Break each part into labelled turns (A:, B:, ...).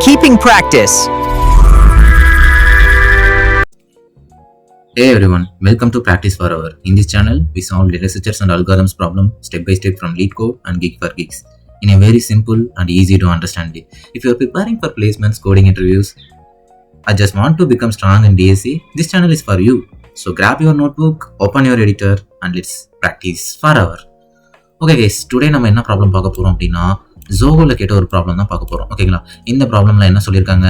A: keeping practice.
B: Hey everyone, welcome to Practice Forever. In this channel, we solve data structures and algorithms problem step by step from LeetCode and Geek for Geeks in a very simple and easy to understand way. If you are preparing for placements, coding interviews, or just want to become strong in DSC, this channel is for you. So grab your notebook, open your editor and let's practice forever. Okay guys, today நம்ம என்ன problem பார்க்க போறோம் அப்படின்னா ஜோகோல கேட்ட ஒரு problem தான் பார்க்க போறோம். ஓகேங்களா, இந்த ப்ராப்ளம்ல என்ன சொல்லியிருக்காங்க,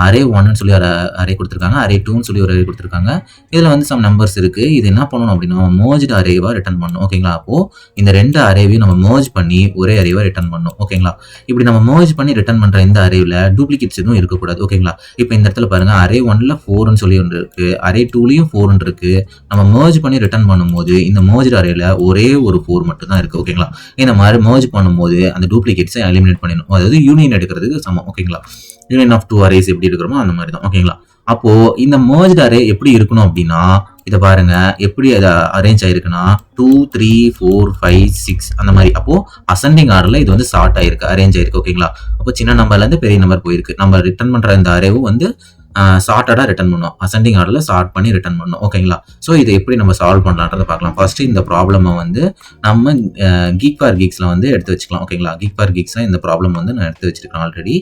B: அரே 1ன்னு சொல்லி ஒரு அரே கொடுத்துருக்காங்க, அரே 2ன்னு சொல்லி ஒரு அரே கொடுத்துருக்காங்க. இதில் வந்து சம் நம்பர்ஸ் இருக்கு. இது என்ன பண்ணணும் அப்படின்னா மோஜ்டு அரேவா ரிட்டர்ன் பண்ணணும். ஓகேங்களா, அப்போ இந்த ரெண்டு அரேவையும் நம்ம மோஜ் பண்ணி ஒரே அரேவா ரிட்டர்ன் பண்ணணும். ஓகேங்களா, இப்படி நம்ம மோஜ் பண்ணி ரிட்டர்ன் பண்ற இந்த அரேவில் டூப்ளிகேட்ஸ் எதுவும் இருக்கக்கூடாது. ஓகேங்களா, இப்போ இந்த இடத்துல பாருங்க, அரே 1ல 4ன்னு சொல்லி ஒன்று இருக்கு, அரே 2லயும் 4ன்னு இருக்கு. நம்ம மோஜ் பண்ணி ரிட்டர்ன் பண்ணும்போது இந்த மோஜ்டு அரேல ஒரே ஒரு 4 மட்டும் தான் இருக்கு. ஓகேங்களா, இந்த மாதிரி மோஜ் பண்ணும்போது அந்த டூப்ளிகேட்ஸை எலிமினேட் பண்ணிடணும். அதாவது யூனியன் எடுக்கிறதுக்கு சமம். ஓகேங்களா, யூனியன் ஆஃப் 2 அரேஸ் எப்படி இருக்கிறோமோ அந்த மாதிரி தான். ஓகேங்களா, அப்போ இந்த மர்ஜ்ட் அரே எப்படி இருக்கணும் அப்படின்னா இதை பாருங்க, எப்படி அதை அரேஞ்ச் ஆயிருக்குன்னா 2 3 4 5 6 அந்த மாதிரி. அப்போ அசெண்டிங் ஆர்டர்ல இது வந்து சார்ட் ஆயிருக்கு, அரேஞ்ச் ஆயிருக்கு. ஓகேங்களா, அப்போ சின்ன நம்பர்ல இருந்து பெரிய நம்பர் போயிருக்கு. நம்ம ரிட்டர்ன் பண்ற இந்த அரேவும் வந்து சார்ட்டடா ரிட்டர்ன் பண்ணும், அசெண்டிங் ஆர்டர்ல சார்ட் பண்ணி ரிட்டர்ன் பண்ணும். ஓகேங்களா, ஸோ இதை எப்படி நம்ம சால்வ் பண்ணலான்றதை பார்க்கலாம். ஃபர்ஸ்ட் இந்த ப்ராப்ளமை வந்து நம்ம கீக் ஃபார் கீக்ஸ்ல வந்து எடுத்து வச்சுக்கலாம். ஓகேங்களா, கீக் ஃபார் கீக்ஸ்ல இந்த ப்ராப்ளம் வந்து நான் எடுத்து வச்சிருக்கேன் ஆல்ரெடி.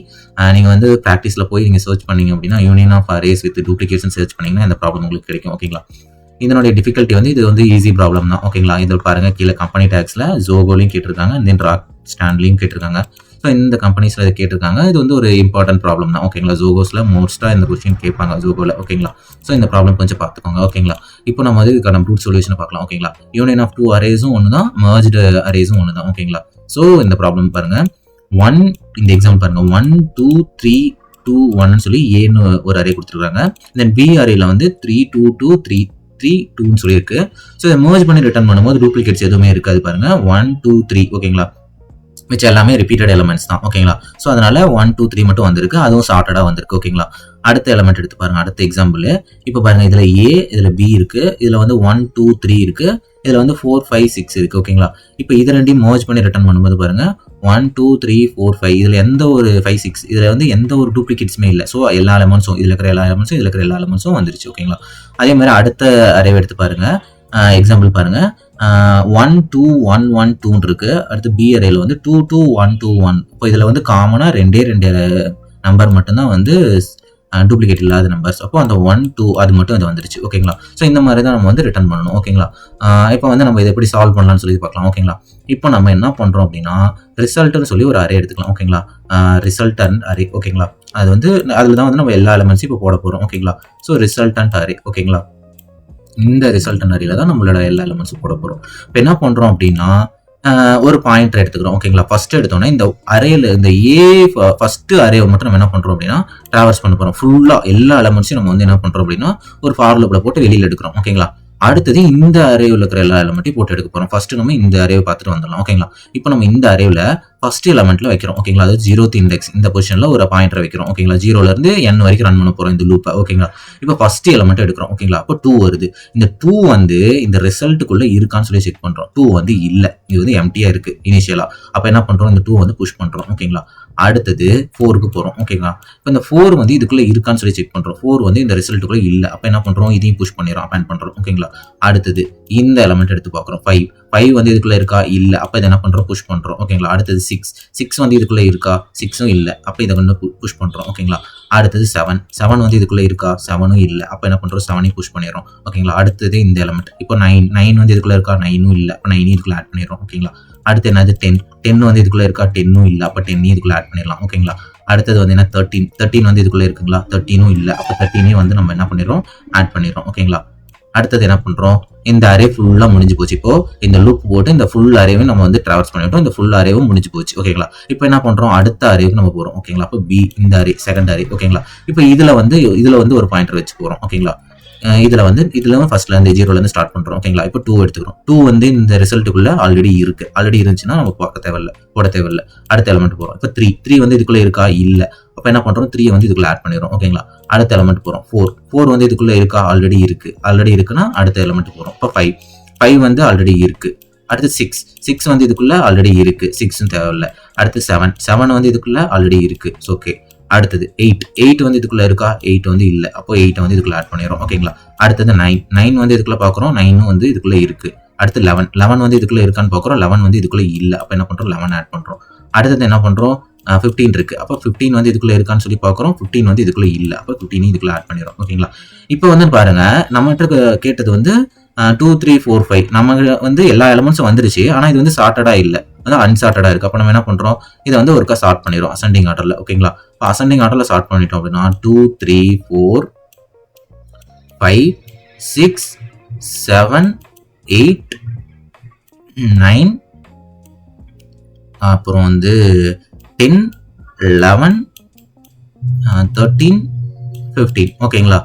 B: நீங்க வந்து ப்ராக்டிஸ்ல போய் நீங்க சர்ச் பண்ணீங்க அப்படின்னா union of arrays with duplication search பண்ணீங்கன்னா இந்த ப்ராப்ளம் உங்களுக்கு கிடைக்கும். ஓகேங்களா, இதனுடைய டிஃபிகல்ட்டி வந்து இது வந்து ஈஸி ப்ராப்ளம் தான். ஓகேங்களா, இதில் பாருங்க கீழே கம்பெனி டேக்ஸ்ல ஜோகோலையும் கேட்டிருக்காங்க, தென் ராக் ஸ்டாண்ட்லையும் கேட்டிருக்காங்க. ஸோ இந்த கம்பெனிஸ்ல இதை கேட்டிருக்காங்க. இது வந்து ஒரு இம்பார்ட்டன்ட் ப்ராப்ளம் தான். ஓகேங்களா, ஜோகோஸ்ல மோஸ்டா இந்த கொஸ்டின் கேட்பாங்க ஜோகோல. ஓகேங்களா, ஸோ இந்த ப்ராப்ளம் கொஞ்சம் பார்த்துக்கோங்க. ஓகேங்களா, இப்போ நம்ம வந்து இதுக்கான ப்ரூட் சொல்யூஷன் பார்க்கலாம். ஓகேங்களா, யூனியன் ஆஃப் 2 அரேஸும் ஒன்று தான், மர்ஜ்டு அரேஸும் ஒன்று தான். ஓகேங்களா, ஸோ இந்த ப்ராப்ளம் பாருங்க, 1 இந்த எக்ஸாம்பிள் பாருங்க, 1 2 3 2 1ன்னு சொல்லி ஏன்னு ஒரு அரே கொடுத்துருக்காங்க. தென் பி அரேல வந்து 3 2 2 3 3 2ன்னு சொல்லி இருக்கு. ஸோ இதை மர்ஜ் பண்ணி ரிட்டர்ன் பண்ணும்போது டூப்ளிகேட்ஸ் எதுவுமே இருக்காது. பாருங்க 1 2 3. ஓகேங்களா, மிச்சம் எல்லாமே ரிப்பீட்டட் எலமெண்ட்ஸ் தான். ஓகேங்களா, ஸோ அதனால 1 2 3 மட்டும் வந்திருக்கு, அதுவும் சார்ட்டடா வந்திருக்கு. ஓகேங்களா, அடுத்த எலமெண்ட் எடுத்து பாருங்க, அடுத்த எக்ஸாம்பிள். இப்போ பாருங்க, இதுல ஏ, இதுல பி இருக்கு, இதுல வந்து 1 2 3 இருக்கு, இதுல வந்து 4 5 6 இருக்கு. ஓகேங்களா, இப்போ இது ரெண்டையும் மர்ஜ் பண்ணி ரிட்டர்ன் பண்ணும்போது பாருங்க 1 2 3 4 5, இதுல எந்த ஒரு 5 6 இதுல வந்து எந்த ஒரு டூப்ளிகேட்ஸுமே இல்லை. ஸோ எல்லா எலமெண்ட்ஸும் இதுல இருக்கிற எல்லா எலமெண்ட்ஸும் இதுல இருக்கிற எல்லா எலமெண்ட்ஸும் வந்துருச்சு. ஓகேங்களா, அதே மாதிரி அடுத்த அரேவை எடுத்து பாருங்க, எக்ஸாம்பிள் பாருங்க, 1 2 1 1 2 இருக்கு. அடுத்து பி அரேல வந்து 2 2 1 2 1. இப்போ இதுல வந்து காமனா ரெண்டே நம்பர் மட்டும்தான் வந்து டூப்ளிகேட் இல்லாத நம்பர்ஸ். அப்போ அந்த 1 2 அது மட்டும் அது வந்துருச்சு. ஓகேங்களா, ஸோ இந்த மாதிரி தான் நம்ம வந்து ரிட்டர்ன் பண்ணணும். ஓகேங்களா, இப்போ வந்து நம்ம இதை எப்படி சால்வ் பண்ணலாம்னு சொல்லி பார்க்கலாம். ஓகேங்களா, இப்போ நம்ம என்ன பண்றோம் அப்படின்னா ரிசல்ட்னு சொல்லி ஒரு அரே எடுத்துக்கலாம். ஓகேங்களா, ரிசல்டன்ட் அரே. ஓகேங்களா, அது வந்து அதுல தான் வந்து நம்ம எல்லா எலிமெண்ட்ஸும் இப்போ போட போறோம். ஓகேங்களா, ஸோ ரிசல்டன்ட் அரே. ஓகேங்களா, இந்த ரிசல்ட் அறையில தான் நம்மளோட எல்லா எலிமெண்ட்ஸும் போட போறோம். இப்போ என்ன பண்றோம் அப்படின்னா ஒரு பாயிண்டர் எடுத்துக்கிறோம். ஓகேங்களா, ஃபர்ஸ்ட் எடுத்தோன்னே இந்த அரேல இந்த ஏ ஃபர்ஸ்ட் அரே மட்டும் நம்ம என்ன பண்றோம் அப்படின்னா டிராவர்ஸ் பண்ண போறோம். ஃபுல்லா எல்லா எலிமெண்ட்ஸையும் நம்ம வந்து என்ன பண்றோம் அப்படின்னா ஒரு ஃபார் லூப்ல போட்டு வெளியில எடுக்கிறோம். ஓகேங்களா, அடுத்தது இந்த அரேவில் இருக்கிற எல்லா எலிமெண்ட்டையும் போட்டு எடுக்க போறோம். ஃபர்ஸ்ட் நம்ம இந்த அரேவை பார்த்துட்டு வந்துடலாம். ஓகேங்களா, இப்போ நம்ம இந்த அரேவில் ஃபர்ஸ்ட் எலிமெண்ட்ல வைக்கிறோம். ஓகேங்களா, அது 0th இண்டெக்ஸ் இந்த பொசிஷன்ல ஒரு பாயிண்டர் வைக்கிறோம். ஓகேங்களா, 0ல இருந்து n வரைக்கும் ரன் பண்ண போறோம் இந்த லூப்பை. ஓகேங்களா, இப்போ ஃபர்ஸ்ட் எலிமெண்ட் எடுக்கிறோம். ஓகேங்களா, அப்போ 2 வருது. இந்த 2 வந்து இந்த ரிசல்ட்டுக்குள்ள இருக்கான்னு சொல்லி செக் பண்றோம். 2 வந்து இல்ல, இது வந்து எம்டியா இருக்கு இனிஷியலா. அப்ப என்ன பண்றோம், இந்த 2 வந்து புஷ் பண்றோம். ஓகேங்களா, அடுத்தது 4க்கு போறோம். ஓகேங்களா, இப்போ இந்த 4 வந்து இதுக்குள்ள இருக்கான்னு சொல்லி செக் பண்றோம். 4 வந்து இந்த ரிசல்ட்டுக்குள்ள இல்ல, அப்ப என்ன பண்றோம், இதையும் புஷ் பண்ணிடுறோம், அப்பேண்ட் பண்றோம். ஓகேங்களா, அடுத்தது இந்த எலிமெண்ட் எடுத்து பாக்குறோம். 5 வந்து இதுக்குள்ள இருக்கா, இல்ல, அப்ப இதை என்ன பண்றோம், புஷ் பண்றோம். ஓகேங்களா, அடுத்தது 6 வந்து இதுக்குள்ள இருக்கா, 6ம் இல்ல, அப்ப இதை வந்து புஷ் பண்றோம். ஓகேங்களா, அடுத்தது 7 வந்து இதுக்குள்ள இருக்கா, 7ம் இல்ல, அப்ப என்ன பண்றோம், 7ஐயும் புஷ் பண்ணிடுறோம். ஓகேங்களா, அடுத்தது இந்த எலிமெண்ட். இப்போ 9 வந்து இதுக்குள்ள இருக்கா, 9ம் இல்ல, அப்ப 9ஐயும் இதுக்குள்ள ஆட் பண்ணிடுறோம். ஓகேங்களா, அடுத்து என்னது 10 வந்து இதுக்குள்ள இருக்கா, 10ம் இல்ல, அப்ப 10ஐயும் இதுக்குள்ள ஆட் பண்ணிடலாம். ஓகேங்களா, அடுத்தது வந்து என்ன 13 வந்து இதுக்குள்ள இருக்குங்களா, 13ம் இல்ல, அப்ப 13ஐயும் வந்து நம்ம என்ன பண்ணிடுறோம், ஆட் பண்ணிடுறோம். ஓகேங்களா, அடுத்தது என்ன பண்றோம், இந்த அரே ஃபுல்லா முடிஞ்சு போச்சு. இப்போ இந்த லூப் போட்டு இந்த ஃபுல் அரேவும் நம்ம வந்து டிராவர்ஸ் பண்ணிட்டோம், இந்த ஃபுல் அரேவும் முடிஞ்சு போச்சு. ஓகேங்களா, இப்போ என்ன பண்றோம், அடுத்த அரேவுக்கு நம்ம போறோம். ஓகேங்களா, அப்போ பி இந்த அரே செகண்ட் அரே. ஓகேங்களா, இப்போ இதுல வந்து ஒரு பாயிண்டர் வச்சு போறோம். ஓகேங்களா, இதுல ஃபர்ஸ்ட்ல இருந்து 0ல இருந்து ஸ்டார்ட் பண்றோம். ஓகேங்களா, இப்போ 2 எடுத்துக்கிறோம். 2 வந்து இந்த ரிசல்ட்டுக்குள்ள ஆல்ரெடி இருந்துச்சுன்னா நம்ம பார்க்க தேவையில்ல, போட தேவையில்ல. அடுத்த எலிமெண்ட் போறோம். இப்போ 3 வந்து இதுக்குள்ள இருக்கா, இல்ல, அப்ப என்ன பண்றோம், 3 வந்து இதுக்குள்ள ஆட் பண்ணிடுறோம். ஓகேங்களா, அடுத்த எலிமெண்ட் போறோம். 4 வந்து இதுக்குள்ள இருக்கா, ஆல்ரெடி இருக்குன்னா அடுத்த எலிமெண்ட் போறோம். இப்போ 5 வந்து ஆல்ரெடி இருக்கு. அடுத்து 6 வந்து இதுக்குள்ள ஆல்ரெடி இருக்கு, 6ம் தேவையில்ல. அடுத்து 7 வந்து இதுக்குள்ள ஆல்ரெடி இருக்கு. ஓகே, அடுத்தது 8 வந்து இதுக்குள்ள இருக்கா, 8 வந்து இல்லை, அப்போ 8 வந்து இதுக்குள்ள ஆட் பண்ணிடுறோம். ஓகேங்களா. அடுத்தது 9 வந்து இதுக்குள்ள பார்க்குறோம், 9 வந்து இதுக்குள்ள இருக்கு. அடுத்து 11 வந்து இதுக்குள்ள இருக்கான்னு பார்க்குறோம், 11 வந்து இதுக்குள்ள இல்லை, அப்போ என்ன பண்ணுறோம், 11 ஆட் பண்ணுறோம். அடுத்தது என்ன பண்ணுறோம், 15 இருக்கு, அப்போ 15 வந்து இதுக்குள்ள இருக்கான்னு சொல்லி பார்க்குறோம், 15 வந்து இதுக்குள்ள இல்லை, அப்போ 15 இதுக்குள்ள ஆட் பண்ணிடுறோம். ஓகேங்களா. இப்போ வந்து பாருங்க, நம்மகிட்ட கேட்டது வந்து 2 3 4 5 நம்ம வந்து எல்லா எலமெண்ட்ஸும் வந்துருச்சு, ஆனால் இது வந்து சார்ட்டடா இல்லை, வந்து அன்சார்ட்டடா இருக்கு. அப்போ நம்ம என்ன பண்றோம், இதை வந்து ஒருக்கா சார்ட் பண்ணிடுறோம் அசெண்டிங் ஆர்டர்ல. ஓகேங்களா. இப்போ அசெண்டிங் ஆர்டர்ல சார்ட் பண்ணிட்டோம் அப்படின்னா 2 3 4 5 6 7 8 9 அப்புறம் வந்து 10 11 13 15. ஓகேங்களா.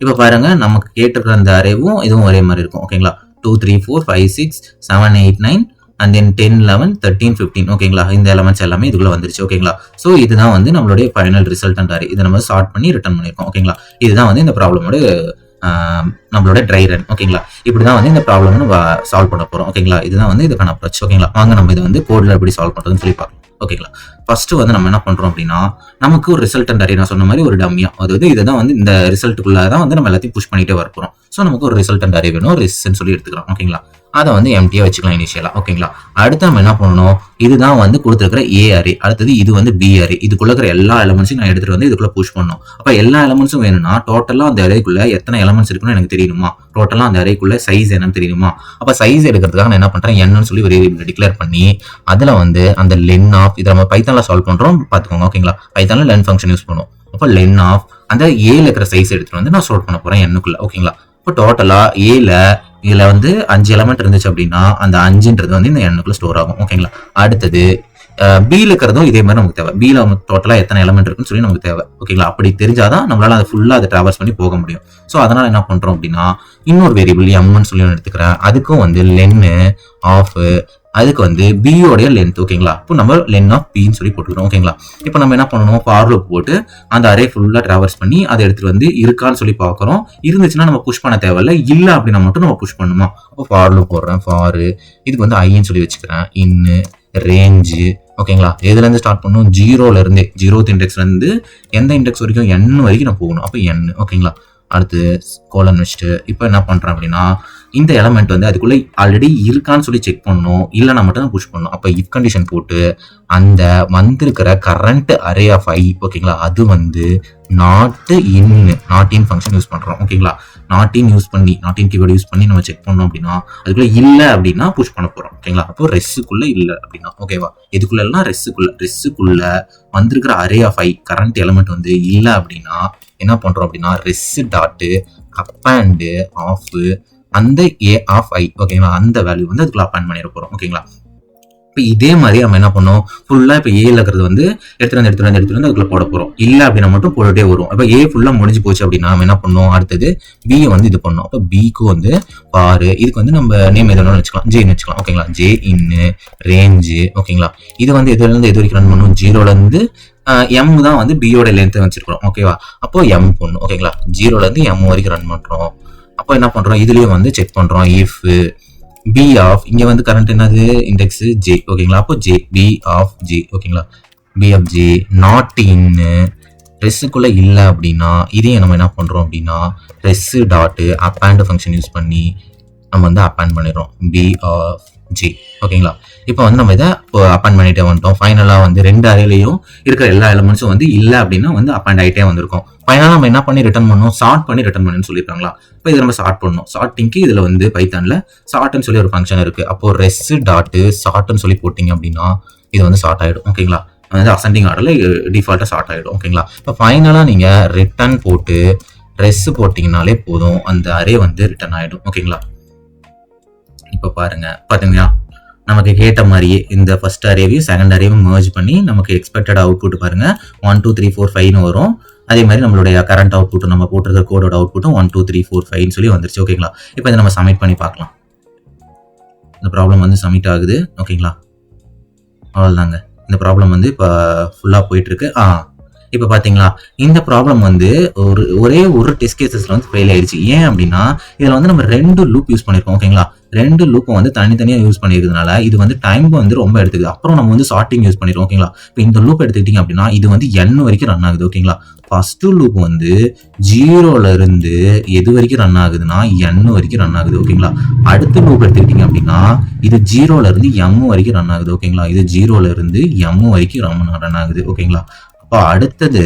B: இப்போ பாருங்க, நமக்கு கேட்டிருக்கிற அந்த அரேவும் இதுவும் ஒரே மாதிரி இருக்கும். ஓகேங்களா. 2 3 4 5 6 7 8 9 அண்ட் தென் 10 11 13 15. ஓகேங்களா. இந்த எலமெண்ட்ஸ் எல்லாமே இதுக்குள்ள வந்துருச்சு. ஓகேங்களா. ஸோ இதுதான் வந்து நம்மளுடைய ஃபைனல் ரிசல்டன்ட் அரே. இதை நம்ம சார்ட் பண்ணி ரிட்டர்ன் பண்ணியிருக்கோம். ஓகேங்களா. இதுதான் வந்து இந்த ப்ராப்ளமோட நம்மளோட ட்ரை ரன். ஓகேங்களா. இப்படிதான் வந்து இந்த ப்ராப்ளம் நம்ம சால்வ் பண்ண போறோம். ஓகேங்களா. இதுதான் வந்து இதுக்கான அப்ரோச். ஓகேங்களா. வாங்க நம்ம இதை வந்து கோட்ல எப்படி சால்வ் பண்றதுன்னு சொல்லி பார்க்கலாம். ஓகேங்களா. ஃபர்ஸ்ட் வந்து நம்ம என்ன பண்றோம் அப்படின்னா, நமக்கு ஒரு ரிசல்டன்ட் அரே, நான் சொன்ன மாதிரி ஒரு டம்மியா, அதாவது இதுதான் வந்து இந்த ரிசல்ட்டுக்குள்ள தான் வந்து நம்ம எல்லாத்தையும் புஷ் பண்ணிட்டே வர போறோம். ஸோ நமக்கு ஒரு ரிசல்டன்ட் அரே வேணும், ரிசல்ட் சொல்லி எடுத்துக்கிறோம். ஓகேங்களா. அதை வந்து எம்டியா வச்சுக்கலாம் இனிஷியலா. ஓகேங்களா. அடுத்து நம்ம என்ன பண்ணணும், இதுதான் வந்து கொடுத்துருக்கிற ஏ அரே, அடுத்தது இது வந்து பி அரே. இதுக்குள்ள இருக்கிற எல்லா எலமெண்ட்ஸையும் நான் எடுத்துட்டு வந்து இதுக்குள்ள புஷ் பண்ணணும். அப்ப எல்லா எலமெண்ட்ஸும் வேணும்னா டோட்டலா அந்த அரேக்குள்ள எத்தனை எலமெண்ட்ஸ் இருக்குன்னு எனக்கு தெரியணுமா, டோட்டலா அந்த அரேக்குள்ள சைஸ் என்னன்னு தெரியுமா. அப்ப சைஸ் எடுக்கிறதுக்காக நான் என்ன பண்றேன், என்னன்னு சொல்லி ஒரு வேரியபிள் டிக்ளேர் பண்ணி அதுல வந்து அந்த லென் ஆஃப், இதை நம்ம பைத்தான்ல சால்வ் பண்றோம் பாத்துக்கோங்க. ஓகேங்களா. பைத்தான்ல லென் ஃபங்க்ஷன் யூஸ் பண்ணுவோம். அப்ப லென் ஆஃப் அந்த ஏல இருக்கிற சைஸ் எடுத்துட்டு வந்து நான் ஸ்டோர் பண்ண போறேன் எண்ணுக்குள்ள. ஓகேங்களா. இப்போ டோட்டலா ஏல இதுல வந்து 5 எலமெண்ட் இருந்துச்சு அப்படின்னா அந்த 5ன்றது வந்து இந்த எண்ணுக்குள்ள ஸ்டோர் ஆகும். ஓகேங்களா. அடுத்தது பில இருக்கிறதும் இதே மாதிரி நமக்கு தேவை. பில டோட்டலா எத்தனை எலமெண்ட் இருக்குன்னு சொல்லி நமக்கு தேவை. ஓகேங்களா. அப்படி தெரிஞ்சாதான் நம்மளால அதை ஃபுல்லா அதை டிராவல்ஸ் பண்ணி போக முடியும். ஸோ அதனால என்ன பண்றோம் அப்படின்னா, இன்னொரு வேரியபிள் எம்னு சொல்லி எடுத்துக்கிறேன். அதுக்கும் வந்து லென்னு ஆஃப், அதுக்கு வந்து பியோடைய லென்த். ஓகேங்களா. இப்போ நம்ம லென் ஆஃப் பின்னு சொல்லி போட்டுக்கிறோம். ஓகேங்களா. இப்போ நம்ம என்ன பண்ணணும், ஃபார் லூப் போட்டு அந்த அரே ஃபுல்லா டிராவல்ஸ் பண்ணி அதை எடுத்துட்டு வந்து இருக்கான்னு சொல்லி பார்க்குறோம். இருந்துச்சுன்னா நம்ம புஷ் பண்ண தேவையில்ல, இல்ல அப்படின்னா மட்டும் நம்ம புஷ் பண்ணுமா. அப்போ ஃபார் லூப் போடுறேன். ஃபார் இதுக்கு வந்து ஐன்னு சொல்லி வச்சுக்கிறேன். இன்னு ரேஞ்சு. ஓகேங்களா. எதுல இருந்து ஸ்டார்ட் பண்ணணும், 0ல இருந்து 0th இண்டெக்ஸ்ல இருந்து எந்த இண்டெக்ஸ் வரைக்கும் n வரைக்கும் நான் போகணும். அப்போ n. ஓகேங்களா. அடுத்து கோலன் வச்சுட்டு இப்போ என்ன பண்றேன் அப்படின்னா, இந்த எலமெண்ட் வந்து அதுக்குள்ள ஆல்ரெடி இருக்கான்னு சொல்லி செக் பண்ணணும், இல்லைன்னா மட்டும் தான் புஷ் பண்ணணும். அப்போ இஃப் கண்டிஷன் போட்டு அந்த வந்திருக்கிற கரண்ட் அரே ஆஃப் ஐ, ஓகேங்களா, அது வந்து நாட் இன் ஃபங்க்ஷன் யூஸ் பண்றோம். ஓகேங்களா. நாட் இன் கீவேர்டு யூஸ் பண்ணி நம்ம செக் பண்ணோம் அப்படின்னா அதுக்குள்ள இல்லை அப்படின்னா புஷ் பண்ண போறோம். ஓகேங்களா. அப்போ ரெஸ்ஸுக்குள்ள இல்லை அப்படின்னா, ஓகேவா, எதுக்குள்ள ரெஸ்ஸுக்குள்ள வந்திருக்கிற array of I current element வந்து இல்லை அப்படின்னா என்ன பண்றோம் அப்படின்னா, ரெஸ் டாட் அப்பேண்ட் ஆஃப் அந்த ஏ ஆஃப் ஐ, ஓகேங்களா, அந்த வேல்யூ வந்து அதுக்குள்ள அப்பேண்ட் பண்ணிட போறோம். ஓகேங்களா. இப்போ இதே மாதிரி நம்ம என்ன பண்ணோம், ஃபுல்லா இப்போ ஏல இருக்கிறது வந்து எடுத்துட்டு வந்து அதுக்குள்ள போட போறோம். இல்லை அப்படின்னா மட்டும் போட்டுட்டே வரும். அப்போ ஏ ஃபுல்லா முடிஞ்சு போச்சு அப்படின்னா நம்ம என்ன பண்ணோம், அடுத்தது பியை வந்து இது பண்ணோம். அப்போ பிக்கு வந்து பாரு, இதுக்கு வந்து நம்ம நேம் எதுவும் வச்சுக்கலாம், ஜேன்னு வச்சுக்கலாம். ஓகேங்களா. ஜே இன்னு ரேஞ்சு. ஓகேங்களா. இது வந்து எதுல இருந்து எது வரைக்கும் ரன் பண்ணும், 0ல இருந்து எம் தான் வந்து பியோட லென்த் வச்சிருக்கிறோம். ஓகேவா. அப்போ எம் பண்ணும். ஓகேங்களா. 0ல இருந்து எம் வரைக்கும் ரன் பண்றோம். அப்போ என்ன பண்றோம், இதுலயும் வந்து செக் பண்றோம். இஃப் பி ஆஃப், இங்க வந்து கரண்ட் என்னது, இண்டெக்ஸ் ஜே. ஓகேங்களா. அப்போ ஜே, பி ஆஃப் ஜே. ஓகேங்களா. P of J not in ரெஸ்ஸுக்குள்ள இல்லை அப்படின்னா இதே நம்ம என்ன பண்றோம் அப்படின்னா, res dot append function use பண்ணி நம்ம வந்து அப்பேண்ட் பண்ணிடுறோம். P of J. ஓகேங்களா. இப்போ வந்து நம்ம இதை அப்பேண்ட் பண்ணிட்டே வந்துட்டோம். ஃபைனலா வந்து 2 அரேலையும் இருக்கிற எல்லா எலமெண்ட்ஸும் வந்து இல்லை அப்படின்னா வந்து அப்பேண்ட் ஆகிட்டே வந்திருக்கும். ஃபைனலா நம்ம என்ன பண்ணி ரிட்டர்ன் பண்ணோம், சார்ட் பண்ணி ரிட்டர்ன் பண்ணுன்னு சொல்லியிருக்காங்களா. இப்போ இதை நம்ம சார்ட் பண்ணணும். சார்ட்டிங்க்கு இதுல வந்து பைத்தான்ல சார்ட்னு சொல்லி ஒரு ஃபங்க்ஷன் இருக்கு. அப்போ ரெஸ் டாட் சார்ட்னு சொல்லி போட்டீங்க அப்படின்னா இது வந்து சார்ட் ஆயிடும். ஓகேங்களா. வந்து அசெண்டிங் ஆர்டர்ல டிஃபால்ட்டா சார்ட் ஆயிடும். ஓகேங்களா. இப்போ ஃபைனலா நீங்க ரிட்டர்ன் போட்டு ரெஸ் போட்டீங்கனாலே போதும், அந்த அரே வந்து ரிட்டர்ன் ஆயிடும். ஓகேங்களா. இப்போ பாத்தீங்கன்னா நமக்கு கேட்ட மாதிரியே இந்த ஃபர்ஸ்ட் அரேவையும் செகண்ட் அரேவையும் மர்ஜ் பண்ணி நமக்கு எக்ஸ்பெக்டட் அவுட்புட் பாருங்க 1 2 3 4 5ன்னு வரும். அதே மாதிரி நம்மளுடைய கரண்ட் அவுட்புட், நம்ம போட்டிருக்க கோடோட அவுட்புட்டும் 1 2 3 4 5ன்னு சொல்லி வந்துருச்சு. ஓகேங்களா. இப்போ இதை நம்ம சப்மிட் பண்ணி பார்க்கலாம். இந்த ப்ராப்ளம் வந்து சப்மிட் ஆகுது. ஓகேங்களா. அவ்வளோதாங்க. இந்த ப்ராப்ளம் வந்து இப்போ ஃபுல்லாக போயிட்டு இருக்கு. இப்போ பார்த்தீங்களா, இந்த ப்ராப்ளம் வந்து ஒரே ஒரு டெஸ்ட் கேசஸ்ல வந்து ஃபெயில் ஆயிடுச்சு. ஏன் அப்படின்னா, இதில் வந்து நம்ம 2 லூப் யூஸ் பண்ணியிருக்கோம். ஓகேங்களா, 2 லூப்பை வந்து தனித்தனியாக யூஸ் பண்ணியிருக்கிறதுனால இது வந்து டைம் வந்து ரொம்ப எடுத்துக்குது. அப்புறம் நம்ம வந்து சார்ட்டிங் யூஸ் பண்ணிடுறோம். ஓகேங்களா, இப்போ இந்த லூப் எடுத்துக்கிட்டீங்க அப்படின்னா இது வந்து n வரைக்கும் ரன் ஆகுது. ஓகேங்களா, ஃபர்ஸ்ட் லூப் வந்து 0ல இருந்து எது வரைக்கும் ரன் ஆகுதுன்னா n வரைக்கும் ரன் ஆகுது. ஓகேங்களா, அடுத்த லூப் எடுத்துக்கிட்டீங்க அப்படின்னா இது 0ல இருந்து m வரைக்கும் ரன் ஆகுது. ஓகேங்களா, இது 0ல இருந்து m வரைக்கும் ரன் ஆகுது. ஓகேங்களா, அப்போ அடுத்தது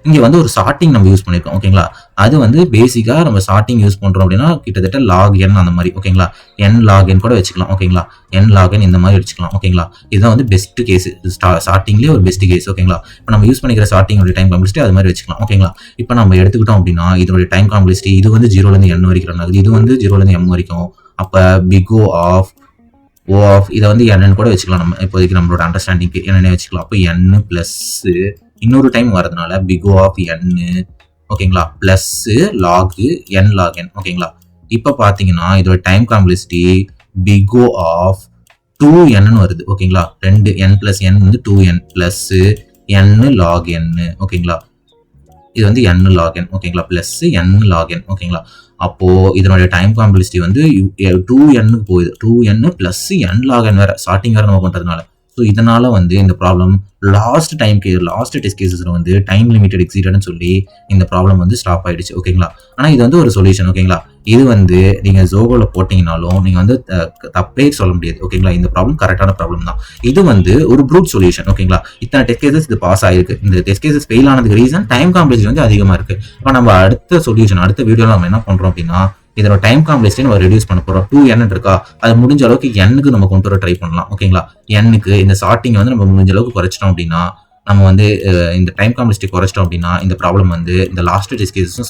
B: இங்க வந்து ஒரு சார்ட்டிங் நம்ம யூஸ் பண்ணிருக்கோம். ஓகேங்களா, அது வந்து பேசிக்கா நம்ம சார்ட்டிங் யூஸ் பண்றோம் அப்படின்னா கிட்டத்தட்ட log n அந்த மாதிரி. ஓகேங்களா, n log n கூட வச்சுக்கலாம். ஓகேங்களா, n log n இந்த மாதிரி வச்சுக்கலாம். ஓகேங்களா, இதுதான் வந்து பெஸ்ட் கேஸ், சார்ட்டிங்லேயே ஒரு பெஸ்ட் கேஸ். ஓகேங்களா, இப்போ நம்ம யூஸ் பண்ணிக்கிற சார்ட்டிங் டைம் காம்ப்ளெக்சிட்டி அது மாதிரி வச்சுக்கலாம். ஓகேங்களா, இப்போ நம்ம எடுத்துக்கிட்டோம் அப்படின்னா இதோட டைம் காம்ப்ளெக்சிட்டி இது வந்து 0ல இருந்து n வரைக்கும் ரன் ஆகுது. இது வந்து 0ல இருந்து m வரைக்கும். அப்போ big O ஆஃப் இதை வந்து n கூட வச்சுக்கலாம். நம்ம இப்போதைக்கு நம்மளோட அண்டர்ஸ்டாண்டிங்க்கு என்னென்ன வச்சுக்கலாம். அப்போ n பிளஸ் இன்னொரு டைம் வரதுனால big O ஆஃப் n. ஓகேங்களா, plus log n log n. ஓகேங்களா, இப்போ பார்த்தீங்கன்னா இதோட time complexity big O of 2n வருது. ஓகேங்களா, 2 n பிளஸ் n வந்து 2n plus n log n. ஓகேங்களா, இது வந்து n log n. ஓகேங்களா, பிளஸ் n log n. ஓகேங்களா, அப்போ இதனுடைய டைம் காம்ப்ளெக்சிட்டி வந்து 2n போகுது. 2n plus n log n வேற சார்ட்டிங் வேற நம்ம பண்றதுனால. ஸோ இதனால வந்து இந்த ப்ராப்ளம் லாஸ்ட் டெஸ்ட் கேசஸ்ல வந்து டைம் லிமிட்டட் எக்ஸீடட்னு சொல்லி இந்த ப்ராப்ளம் வந்து ஸ்டாப் ஆயிடுச்சு. ஓகேங்களா, ஆனால் இது வந்து ஒரு சொல்யூஷன். ஓகேங்களா, இது வந்து நீங்க ஜோகோல போட்டீங்கனாலும் நீங்க வந்து தப்பே சொல்ல முடியாது. ஓகேங்களா, இந்த ப்ராப்ளம் கரெக்டான ப்ராப்ளம் தான். இது வந்து ஒரு ப்ரூட் சொல்யூஷன். ஓகேங்களா, இத்தனை டெஸ்ட் கேசஸ் இது பாஸ் ஆயிருக்கு. இந்த டெஸ்ட் கேசஸ் ஃபெயில் ஆனதுக்கு ரீசன் டைம் காம்ப்ளெக்சிட்டி வந்து அதிகமா இருக்கு. இப்போ நம்ம அடுத்த சொல்யூஷன் அடுத்த வீடியோல நம்ம என்ன பண்றோம் அப்படின்னா இதோட டைம் காம்ப்ளெக்சிட்டி நம்ம ரெடியூஸ் பண்ண போறோம். 2n இருக்கா, அது முடிஞ்ச அளவுக்கு n-க்கு நம்ம கொண்டு வர ட்ரை பண்ணலாம். ஓகேங்களா, n-க்கு இந்த சார்ட்டிங் வந்து நம்ம முடிஞ்ச அளவுக்கு குறைச்சிட்டோம் அப்படின்னா நம்ம வந்து இந்த டைம் காம்ப்ளெக்சிட்டி குறைச்சிட்டோம் அப்படின்னா இந்த ப்ராப்ளம் வந்து இந்த லாஸ்ட் டெஸ்ட் கேசஸும்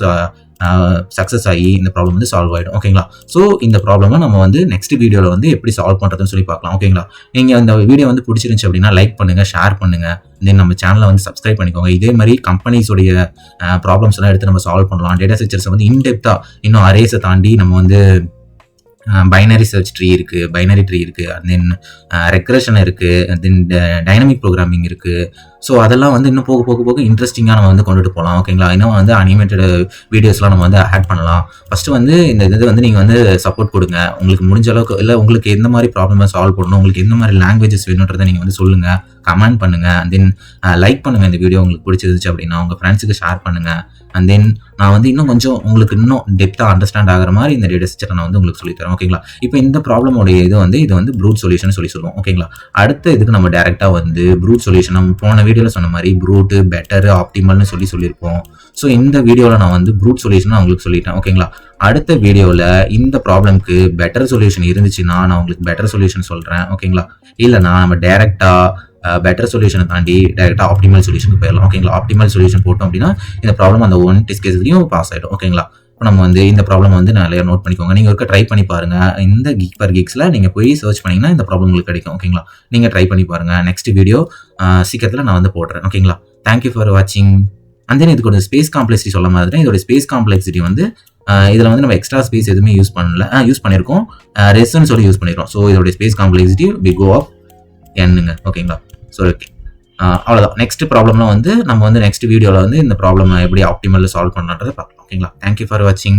B: சக்ஸஸ் ஆகி இந்த ப்ராப்ளம் வந்து சால்வ் ஆகிடும். ஓகேங்களா, ஸோ இந்த ப்ராப்ளமை நம்ம வந்து நெக்ஸ்ட் வீடியோவில் வந்து எப்படி சால்வ் பண்ணுறதுன்னு சொல்லி பார்க்கலாம். ஓகேங்களா, நீங்கள் இந்த வீடியோ வந்து பிடிச்சிருந்துச்சு அப்படின்னா லைக் பண்ணுங்க, ஷேர் பண்ணுங்க, தென் நம்ம சேனலை வந்து சப்ஸ்கிரைப் பண்ணிக்கோங்க. இதே மாதிரி கம்பெனிஸோடைய ப்ராப்ளம்ஸ் எல்லாம் எடுத்து நம்ம சால்வ் பண்ணலாம். டேட்டா ஸ்ட்ரக்சர்ஸ் வந்து இன்டெப்தா இன்னும் அரேஸை தாண்டி நம்ம வந்து பைனரி சர்ச் ட்ரீ இருக்கு, பைனரி ட்ரீ இருக்கு, தென் ரெக்ரெஷன் இருக்கு, தென் டைனமிக் ப்ரோக்ராமிங் இருக்கு. ஸோ அதெல்லாம் வந்து இன்னும் போக போக போக இன்ட்ரெஸ்டிங்காக நம்ம வந்து கொண்டுட்டு போகலாம். ஓகேங்களா, இன்னும் வந்து அனிமேட்டட் வீடியோஸ்லாம் நம்ம வந்து ஆட் பண்ணலாம். ஃபர்ஸ்ட் வந்து இந்த இது வந்து நீங்கள் வந்து சப்போர்ட் கொடுங்க. உங்களுக்கு முடிஞ்ச அளவுக்கு இல்லை உங்களுக்கு எந்த மாதிரி ப்ராப்ளமை சால்வ் பண்ணணும், உங்களுக்கு எந்த மாதிரி லாங்குவேஜஸ் வேணுன்றதை நீங்கள் வந்து சொல்லுங்க, கமெண்ட் பண்ணுங்க, தென் லைக் பண்ணுங்க. இந்த வீடியோ உங்களுக்கு பிடிச்சிருந்துச்சு அப்படின்னா உங்கள் ஃப்ரெண்ட்ஸுக்கு ஷேர் பண்ணுங்க. அண்ட் தென் நான் வந்து இன்னும் கொஞ்சம் உங்களுக்கு இன்னும் டெப்த்தாக அண்டர்ஸ்டாண்ட் ஆகிற மாதிரி இந்த டேட்டா ஸ்ட்ரக்சரை நான் வந்து உங்களுக்கு சொல்லித்தரேன். ஓகேங்களா, இப்போ இந்த ப்ராப்ளமோடைய இது வந்து ப்ரூட் சொல்யூஷன் சொல்லுவோம். ஓகேங்களா, அடுத்த இதுக்கு நம்ம டேரெக்டாக வந்து ப்ரூட் சொல்யூஷன் நம்ம போன வீடியோவில் சொன்ன மாதிரி ப்ரூட், பெட்டர், ஆப்டிமல்னு சொல்லியிருப்போம். ஸோ இந்த வீடியோவில் நான் வந்து ப்ரூட் சொல்யூஷன் உங்களுக்கு சொல்லிட்டேன். ஓகேங்களா, அடுத்த வீடியோவில் இந்த ப்ராப்ளம்க்கு பெட்டர் சொல்யூஷன் இருந்துச்சுன்னா நான் உங்களுக்கு பெட்டர் சொல்யூஷன் சொல்கிறேன். ஓகேங்களா, இல்லைனா நம்ம டேரெக்டாக பெட்டர் சொல்யூஷனை தாண்டி டேரெக்டாக ஆப்டிமல் சொல்யூஷனுக்கு போயிடலாம். ஓகேங்களா, ஆப்டிமல் சொல்யூஷன் போட்டோம் அப்படின்னா இந்த ப்ராப்ளம் அந்த 1 டெஸ்ட் கேஸ்லையும் பாஸ் ஆகிடும். ஓகேங்களா, இப்போ நம்ம வந்து இந்த ப்ராப்ளம் வந்து நிறைய நோட் பண்ணிக்கோங்க. நீங்கள் ஒருக்க ட்ரை பண்ணி பாருங்க. இந்த Geek for Geeks நீங்கள் போய் சர்ச் பண்ணிங்கன்னா இந்த ப்ராப்ளம் உங்களுக்கு கிடைக்கும். ஓகேங்களா, நீங்கள் ட்ரை பண்ணி பாருங்க. நெக்ஸ்ட் வீடியோ சீக்கிரத்தில் நான் வந்து போடுறேன். ஓகேங்களா, தேங்க்யூ ஃபார் வாட்சிங். அண்ட் தென் இதுக்கு ஒரு ஸ்பேஸ் காம்ப்ளெக்சிட்டி சொல்ல மாதிரி இதோட ஸ்பேஸ் காம்ப்ளெக்சிட்டி வந்து இதில் வந்து நம்ம எக்ஸ்ட்ரா ஸ்பேஸ் எதுவுமே யூஸ் பண்ணியிருக்கோம், ரெஸ்ன்னு சொல்லி யூஸ் பண்ணிடுறோம். ஸோ இதோட space complexity big O of n-ங்க. ஓகேங்களா, ஸோ ஓகே அவ்வளோதான். நெக்ஸ்ட் ப்ராப்ளம்லாம் வந்து நம்ம வந்து நெக்ஸ்ட் வீடியோவில் வந்து இந்த ப்ராப்ளம் எப்படி ஆப்டிமலில் சால்வ் பண்ணலான்றதை பார்க்கலாம். ஓகேங்களா, தேங்க்யூ ஃபார் வாட்சிங்.